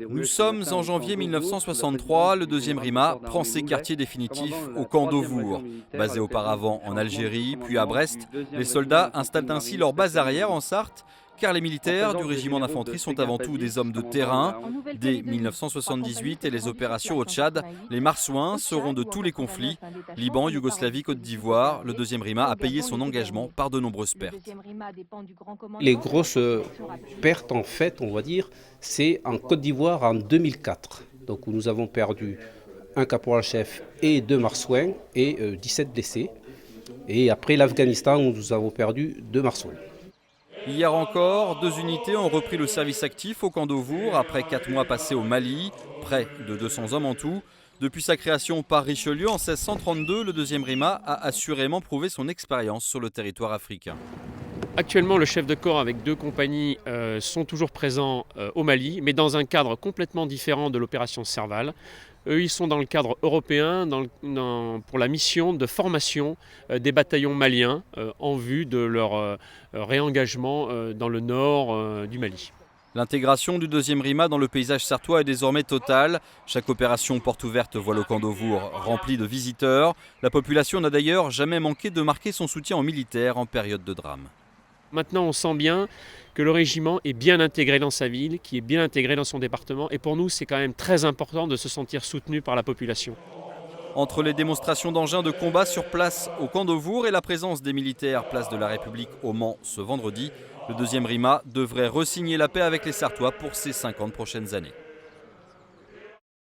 Nous sommes en janvier 1963, le deuxième RIMA prend ses quartiers définitifs au camp d'Auvour. Basé auparavant en Algérie, puis à Brest, les soldats installent ainsi leur base arrière en Sarthe, car les militaires du régiment d'infanterie sont avant tout des hommes de terrain. Dès 1978 et les opérations au Tchad, les marsouins seront de tous les conflits. Liban, Yougoslavie, Côte d'Ivoire, le deuxième RIMA a payé son engagement par de nombreuses pertes. Les grosses pertes, en fait, on va dire, c'est en Côte d'Ivoire en 2004, donc où nous avons perdu un caporal-chef et 2 marsouins et 17 blessés. Et après l'Afghanistan, où nous avons perdu 2 marsouins. Hier encore, 2 unités ont repris le service actif au camp d'Auvour après 4 mois passés au Mali, près de 200 hommes en tout. Depuis sa création par Richelieu en 1632, le deuxième RIMA a assurément prouvé son expérience sur le territoire africain. Actuellement, le chef de corps avec 2 compagnies sont toujours présents au Mali, mais dans un cadre complètement différent de l'opération Serval. Eux, ils sont dans le cadre européen pour la mission de formation des bataillons maliens en vue de leur réengagement dans le nord du Mali. L'intégration du deuxième RIMA dans le paysage sartois est désormais totale. Chaque opération porte ouverte voit le camp d'Auvour rempli de visiteurs. La population n'a d'ailleurs jamais manqué de marquer son soutien aux militaires en période de drame. Maintenant, on sent bien que le régiment est bien intégré dans sa ville, qui est bien intégré dans son département. Et pour nous, c'est quand même très important de se sentir soutenu par la population. Entre les démonstrations d'engins de combat sur place au camp d'Auvour et la présence des militaires place de la République au Mans ce vendredi, le deuxième RIMA devrait re-signer la paix avec les Sartois pour ces 50 prochaines années.